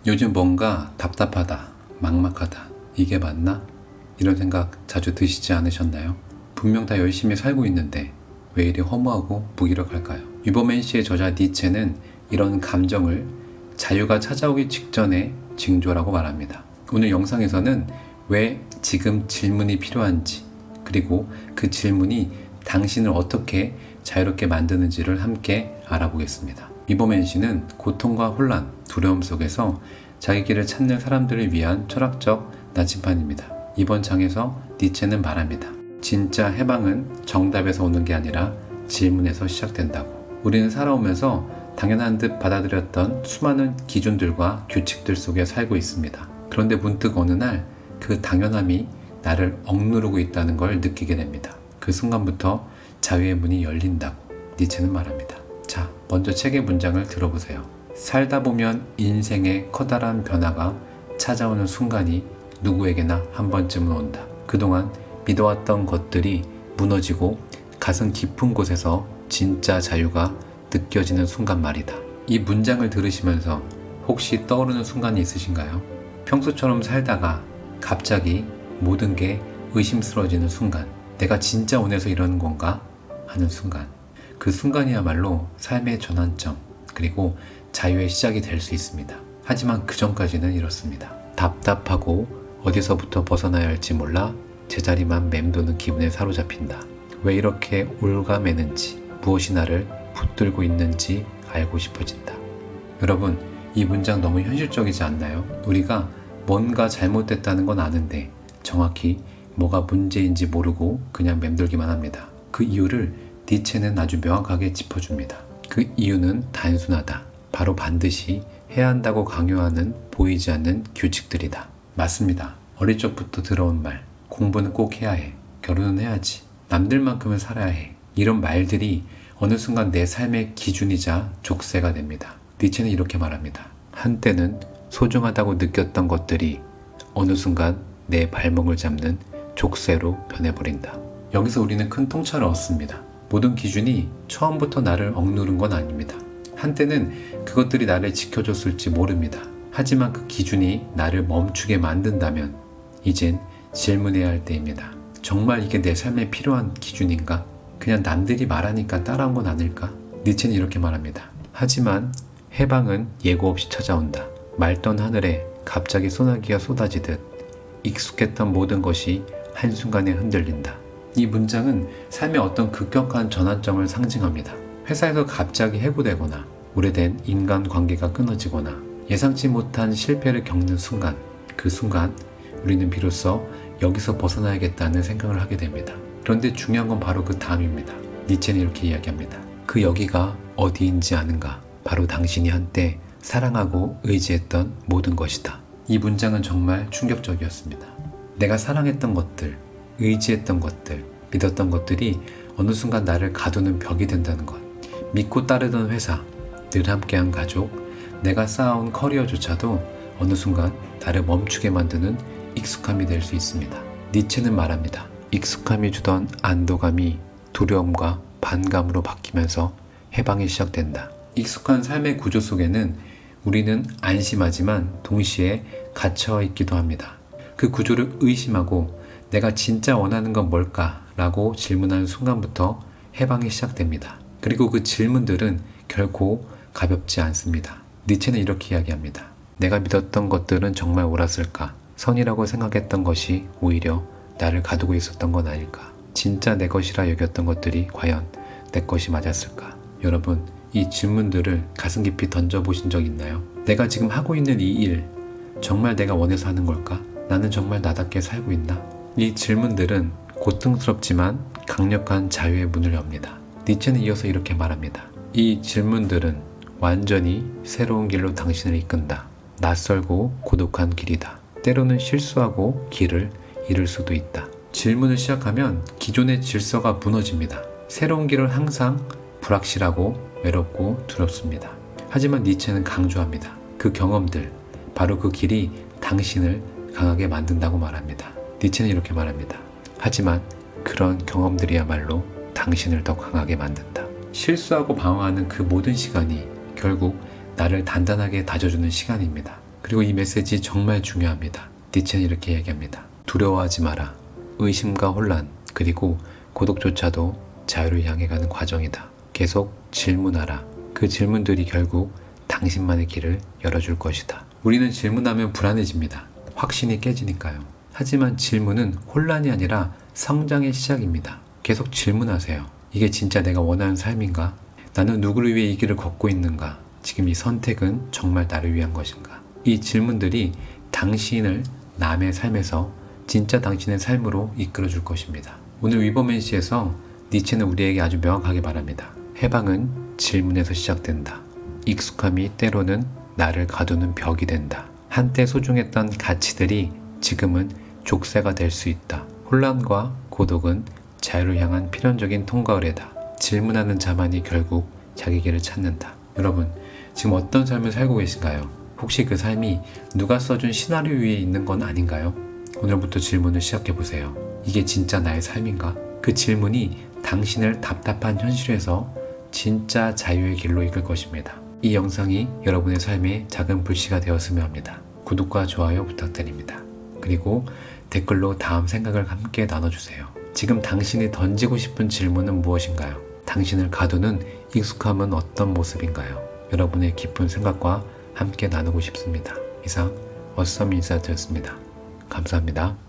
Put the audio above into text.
요즘 뭔가 답답하다, 막막하다, 이게 맞나? 이런 생각 자주 드시지 않으셨나요? 분명 다 열심히 살고 있는데 왜 이리 허무하고 무기력할까요? 유버맨 씨의 저자 니체는 이런 감정을 자유가 찾아오기 직전의 징조라고 말합니다. 오늘 영상에서는 왜 지금 질문이 필요한지, 그리고 그 질문이 당신을 어떻게 자유롭게 만드는지를 함께 알아보겠습니다. 유버맨 씨는 고통과 혼란, 두려움 속에서 자기 길을 찾는 사람들을 위한 철학적 나침판입니다. 이번 장에서 니체는 말합니다. 진짜 해방은 정답에서 오는 게 아니라 질문에서 시작된다고. 우리는 살아오면서 당연한 듯 받아들였던 수많은 기준들과 규칙들 속에 살고 있습니다. 그런데 문득 어느 날 그 당연함이 나를 억누르고 있다는 걸 느끼게 됩니다. 그 순간부터 자유의 문이 열린다고 니체는 말합니다. 자, 먼저 책의 문장을 들어보세요. 살다 보면 인생의 커다란 변화가 찾아오는 순간이 누구에게나 한 번쯤은 온다. 그동안 믿어왔던 것들이 무너지고 가슴 깊은 곳에서 진짜 자유가 느껴지는 순간 말이다. 이 문장을 들으시면서 혹시 떠오르는 순간이 있으신가요? 평소처럼 살다가 갑자기 모든 게 의심스러워지는 순간, 내가 진짜 원해서 이러는 건가? 하는 순간. 그 순간이야말로 삶의 전환점, 그리고 자유의 시작이 될 수 있습니다. 하지만 그 전까지는 이렇습니다. 답답하고 어디서부터 벗어나야 할지 몰라 제자리만 맴도는 기분에 사로잡힌다. 왜 이렇게 올가매는지, 무엇이 나를 붙들고 있는지 알고 싶어진다. 여러분, 이 문장 너무 현실적이지 않나요? 우리가 뭔가 잘못됐다는 건 아는데 정확히 뭐가 문제인지 모르고 그냥 맴돌기만 합니다. 그 이유를 니체는 아주 명확하게 짚어줍니다. 그 이유는 단순하다. 바로 반드시 해야 한다고 강요하는 보이지 않는 규칙들이다. 맞습니다. 어릴 적부터 들어온 말, 공부는 꼭 해야 해, 결혼은 해야지, 남들만큼은 살아야 해, 이런 말들이 어느 순간 내 삶의 기준이자 족쇄가 됩니다. 니체는 이렇게 말합니다. 한때는 소중하다고 느꼈던 것들이 어느 순간 내 발목을 잡는 족쇄로 변해버린다. 여기서 우리는 큰 통찰을 얻습니다. 모든 기준이 처음부터 나를 억누른 건 아닙니다. 한때는 그것들이 나를 지켜줬을지 모릅니다. 하지만 그 기준이 나를 멈추게 만든다면 이젠 질문해야 할 때입니다. 정말 이게 내 삶에 필요한 기준인가? 그냥 남들이 말하니까 따라온 건 아닐까? 니체는 이렇게 말합니다. 하지만 해방은 예고 없이 찾아온다. 맑던 하늘에 갑자기 소나기가 쏟아지듯 익숙했던 모든 것이 한순간에 흔들린다. 이 문장은 삶의 어떤 급격한 전환점을 상징합니다. 회사에서 갑자기 해고되거나 오래된 인간관계가 끊어지거나 예상치 못한 실패를 겪는 순간, 그 순간 우리는 비로소 여기서 벗어나야겠다는 생각을 하게 됩니다. 그런데 중요한 건 바로 그 다음입니다. 니체는 이렇게 이야기합니다. 그 여기가 어디인지 아는가? 바로 당신이 한때 사랑하고 의지했던 모든 것이다. 이 문장은 정말 충격적이었습니다. 내가 사랑했던 것들, 의지했던 것들, 믿었던 것들이 어느 순간 나를 가두는 벽이 된다는 것. 믿고 따르던 회사, 늘 함께한 가족, 내가 쌓아온 커리어조차도 어느 순간 나를 멈추게 만드는 익숙함이 될 수 있습니다. 니체는 말합니다. 익숙함이 주던 안도감이 두려움과 반감으로 바뀌면서 해방이 시작된다. 익숙한 삶의 구조 속에는 우리는 안심하지만 동시에 갇혀 있기도 합니다. 그 구조를 의심하고 내가 진짜 원하는 건 뭘까? 라고 질문하는 순간부터 해방이 시작됩니다. 그리고 그 질문들은 결코 가볍지 않습니다. 니체는 이렇게 이야기합니다. 내가 믿었던 것들은 정말 옳았을까? 선이라고 생각했던 것이 오히려 나를 가두고 있었던 건 아닐까? 진짜 내 것이라 여겼던 것들이 과연 내 것이 맞았을까? 여러분, 이 질문들을 가슴 깊이 던져보신 적 있나요? 내가 지금 하고 있는 이 일, 정말 내가 원해서 하는 걸까? 나는 정말 나답게 살고 있나? 이 질문들은 고통스럽지만 강력한 자유의 문을 엽니다. 니체는 이어서 이렇게 말합니다. 이 질문들은 완전히 새로운 길로 당신을 이끈다. 낯설고 고독한 길이다. 때로는 실수하고 길을 잃을 수도 있다. 질문을 시작하면 기존의 질서가 무너집니다. 새로운 길은 항상 불확실하고 외롭고 두렵습니다. 하지만 니체는 강조합니다. 그 경험들, 바로 그 길이 당신을 강하게 만든다고 말합니다. 니체는 이렇게 말합니다. 하지만 그런 경험들이야말로 당신을 더 강하게 만든다. 실수하고 방황하는 그 모든 시간이 결국 나를 단단하게 다져주는 시간입니다. 그리고 이 메시지 정말 중요합니다. 니체는 이렇게 얘기합니다. 두려워하지 마라. 의심과 혼란, 그리고 고독조차도 자유를 향해 가는 과정이다. 계속 질문하라. 그 질문들이 결국 당신만의 길을 열어줄 것이다. 우리는 질문하면 불안해집니다. 확신이 깨지니까요. 하지만 질문은 혼란이 아니라 성장의 시작입니다. 계속 질문하세요. 이게 진짜 내가 원하는 삶인가? 나는 누구를 위해 이 길을 걷고 있는가? 지금 이 선택은 정말 나를 위한 것인가? 이 질문들이 당신을 남의 삶에서 진짜 당신의 삶으로 이끌어줄 것입니다. 오늘 위버맨시에서 니체는 우리에게 아주 명확하게 말합니다. 해방은 질문에서 시작된다. 익숙함이 때로는 나를 가두는 벽이 된다. 한때 소중했던 가치들이 지금은 족쇄가 될 수 있다. 혼란과 고독은 자유를 향한 필연적인 통과의례다. 질문하는 자만이 결국 자기 길을 찾는다. 여러분, 지금 어떤 삶을 살고 계신가요? 혹시 그 삶이 누가 써준 시나리오 위에 있는 건 아닌가요? 오늘부터 질문을 시작해보세요. 이게 진짜 나의 삶인가? 그 질문이 당신을 답답한 현실에서 진짜 자유의 길로 이끌 것입니다. 이 영상이 여러분의 삶에 작은 불씨가 되었으면 합니다. 구독과 좋아요 부탁드립니다. 그리고 댓글로 다음 생각을 함께 나눠주세요. 지금 당신이 던지고 싶은 질문은 무엇인가요? 당신을 가두는 익숙함은 어떤 모습인가요? 여러분의 깊은 생각과 함께 나누고 싶습니다. 이상 어썸 인사드렸습니다. 감사합니다.